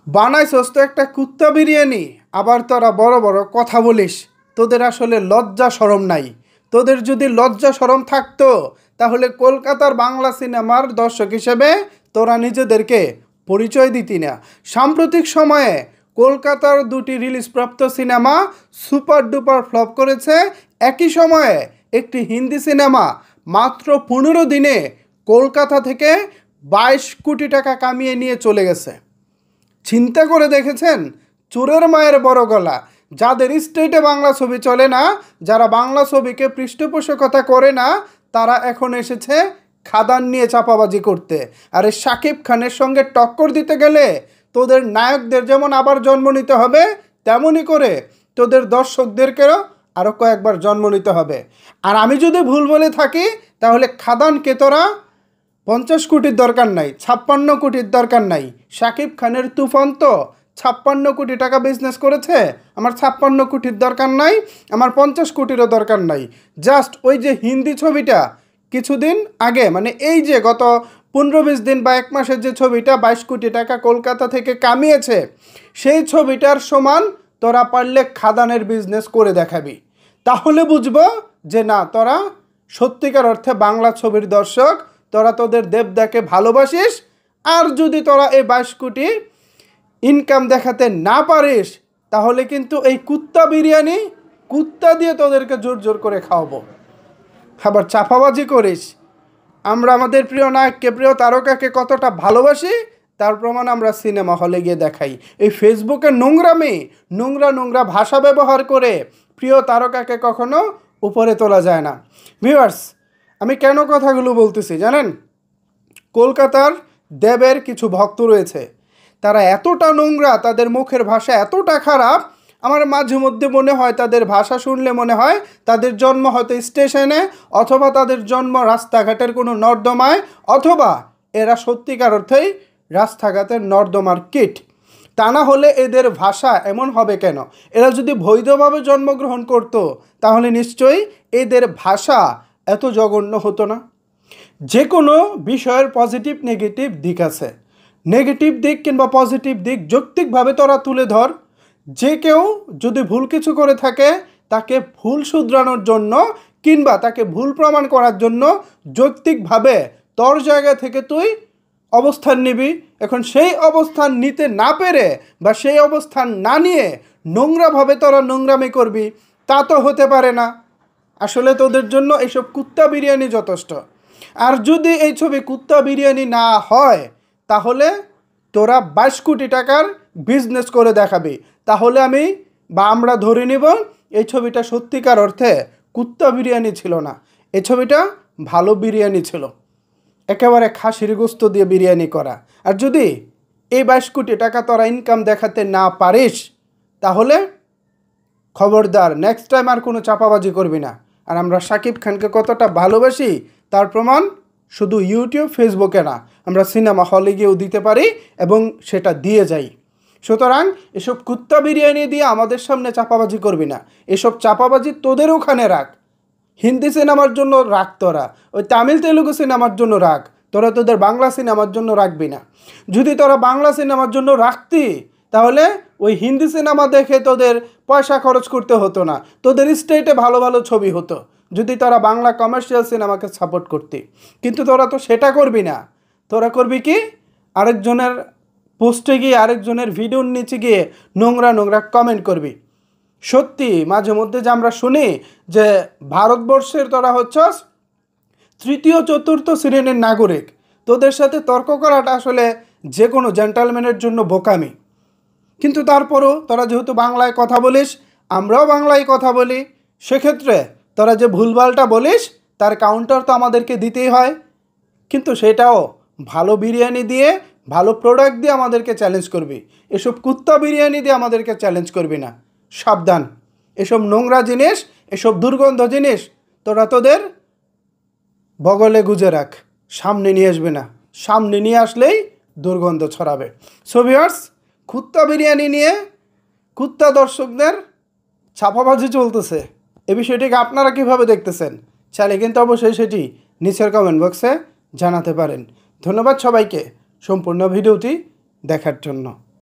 বানাইছস তো একটা কুত্তা বিরিয়ানি, আবার তোরা বড় বড় কথা বলিস। তোদের আসলে লজ্জা শরম নাই। তোদের যদি লজ্জা শরম থাকতো তাহলে কলকাতার বাংলা সিনেমার দর্শক হিসেবে তোরা নিজেদেরকে পরিচয় দিতি না। সাম্প্রতিক সময়ে কলকাতার দুটি রিলিজপ্রাপ্ত সিনেমা সুপার ডুপার ফ্লপ করেছে। একই সময়ে একটি হিন্দি সিনেমা মাত্র 15 দিনে কলকাতা থেকে 22 কোটি টাকা কামিয়ে নিয়ে চলে গেছে। চিন্তা করে দেখেছেন? চোরের মায়ের বড় গলা। যাদের স্টেটে বাংলা ছবি চলে না, যারা বাংলা ছবিকে পৃষ্ঠপোষকতা করে না, তারা এখন এসেছে খাদান নিয়ে চাপাবাজি করতে। আর এই শাকিব খানের সঙ্গে টক্কর দিতে গেলে তোদের নায়কদের যেমন আবার জন্ম নিতে হবে, তেমনই করে তোদের দর্শকদেরকেও আরও কয়েকবার জন্ম নিতে হবে। আর আমি যদি ভুল বলে থাকি তাহলে খাদানকে তোরা 50 কোটির দরকার নাই, 56 কোটির দরকার নাই। শাকিব খানের তুফান তো 56 কোটি টাকা বিজনেস করেছে। আমার 56 কোটির দরকার নাই, আমার 50 কোটিরও দরকার নাই। জাস্ট ওই যে হিন্দি ছবিটা কিছুদিন আগে, মানে এই যে গত 15-20 দিন বা 1 মাসের যে ছবিটা 22 কোটি টাকা কলকাতা থেকে কামিয়েছে, সেই ছবিটার সমান তোরা পারলে খাদানের বিজনেস করে দেখাবি। তাহলে বুঝবো যে না, তোরা সত্যিকার অর্থে বাংলা ছবির দর্শক, তোরা তোদের দেবদাকে ভালোবাসিস। আর যদি তোরা এই 22 কোটি ইনকাম দেখাতে না পারিস তাহলে কিন্তু এই কুত্তা বিরিয়ানি কুত্তা দিয়ে তোদেরকে জোর জোর করে খাওয়াবো। আবার চাপাবাজি করিস। আমরা আমাদের প্রিয় নায়ককে, প্রিয় তারকাকে কতটা ভালোবাসি তার প্রমাণ আমরা সিনেমা হলে গিয়ে দেখাই। এই ফেসবুকে নোংরা ভাষা ব্যবহার করে প্রিয় তারকাকে কখনো উপরে তোলা যায় না। ভিউয়ার্স, আমি কেন কথাগুলো বলতেছি জানেন? কলকাতার দেবের কিছু ভক্ত রয়েছে, তারা এতটা নোংরা, তাদের মুখের ভাষা এতটা খারাপ, আমার মাঝে মধ্যে মনে হয় তাদের ভাষা শুনলে মনে হয় তাদের জন্ম হয়তো স্টেশনে, অথবা তাদের জন্ম রাস্তাঘাটের কোনো নর্দমায়, অথবা এরা সত্যিকার অর্থেই রাস্তাঘাটের নর্দমার কীট। তা না হলে এদের ভাষা এমন হবে কেন? এরা যদি বৈধভাবে জন্মগ্রহণ করতো তাহলে নিশ্চয়ই এদের ভাষা এত জঘন্য হতো না। যে কোনো বিষয়ের পজিটিভ নেগেটিভ দিক আছে। নেগেটিভ দিক কিংবা পজিটিভ দিক যৌক্তিকভাবে তোরা তুলে ধর। যে কেউ যদি ভুল কিছু করে থাকে তাকে ভুল শুধরানোর জন্য কিংবা তাকে ভুল প্রমাণ করার জন্য যৌক্তিকভাবে তোর জায়গা থেকে তুই অবস্থান নিবি। এখন সেই অবস্থান নিতে না পেরে বা সেই অবস্থান না নিয়ে নোংরাভাবে তোরা নোংরামি করবি, তা তো হতে পারে না। আসলে তোদের জন্য এইসব কুত্তা বিরিয়ানি যথেষ্ট। আর যদি এই ছবি কুত্তা বিরিয়ানি না হয় তাহলে তোরা 22 কোটি টাকার বিজনেস করে দেখাবি। তাহলে আমরা ধরে নিব এই ছবিটা সত্যিকার অর্থে কুত্তা বিরিয়ানি ছিল না, এই ছবিটা ভালো বিরিয়ানি ছিল, একেবারে খাসির গোস্ত দিয়ে বিরিয়ানি করা। আর যদি এই 22 কোটি টাকা তোরা ইনকাম দেখাতে না পারিস তাহলে খবরদার, নেক্সট টাইম আর কোনো চাপাবাজি করবি না। আর আমরা শাকিব খানকে কতটা ভালোবাসি তার প্রমাণ শুধু ইউটিউব ফেসবুকে না, আমরা সিনেমা হলে গিয়েও দিতে পারি এবং সেটা দিয়ে যাই। সুতরাং এসব কুত্তা বিরিয়ানি দিয়ে আমাদের সামনে চাপাবাজি করবি না। এসব চাপাবাজি তোদের ওখানে রাখ। হিন্দি সিনেমার জন্য রাখ, তোরা ওই তামিল তেলুগু সিনেমার জন্য রাখ, তোরা তোদের বাংলা সিনেমার জন্য রাখবি না। যদি তোরা বাংলা সিনেমার জন্য রাখতি তাহলে ওই হিন্দি সিনেমা দেখে তোদের পয়সা খরচ করতে হতো না, তোদের স্টেটে ভালো ভালো ছবি হতো যদি তোরা বাংলা কমার্শিয়াল সিনেমাকে সাপোর্ট করতি। কিন্তু তোরা তো সেটা করবি না। তোরা করবি কি? আরেকজনের পোস্টে গিয়ে, আরেকজনের ভিডিওর নিচে গিয়ে নোংরা কমেন্ট করবি। সত্যি মাঝে মধ্যে যে আমরা শুনি যে ভারতবর্ষের তোরা হচ্ছস 3য় 4র্থ শ্রেণীর নাগরিক, তোদের সাথে তর্ক করাটা আসলে যে কোনো জেন্টালম্যানের জন্য বোকামি। কিন্তু তারপরও তোরা যেহেতু বাংলায় কথা বলিস, আমরাও বাংলায় কথা বলি, সেক্ষেত্রে তোরা যে ভুলভালটা বলিস তার কাউন্টার তো আমাদেরকে দিতেই হয়। কিন্তু সেটাও ভালো বিরিয়ানি দিয়ে, ভালো প্রোডাক্ট দিয়ে আমাদেরকে চ্যালেঞ্জ করবি। এসব কুত্তা বিরিয়ানি দিয়ে আমাদেরকে চ্যালেঞ্জ করবি না। সাবধান, এসব নোংরা জিনিস, এসব দুর্গন্ধ জিনিস তোরা তোদের বগলে গুজে রাখ, সামনে নিয়ে আসবে না। সামনে নিয়ে আসলেই দুর্গন্ধ ছড়াবে। সো ভিউয়ার্স, কুত্তা বিরিয়ানি নিয়ে কুত্তা দর্শকদের ছাপাবাজি চলতেছে, এ বিষয়টিকে আপনারা কীভাবে দেখতেছেন চাইলে কিন্তু অবশ্যই সেটি নিচের কমেন্ট বক্সে জানাতে পারেন। ধন্যবাদ সবাইকে সম্পূর্ণ ভিডিওটি দেখার জন্য।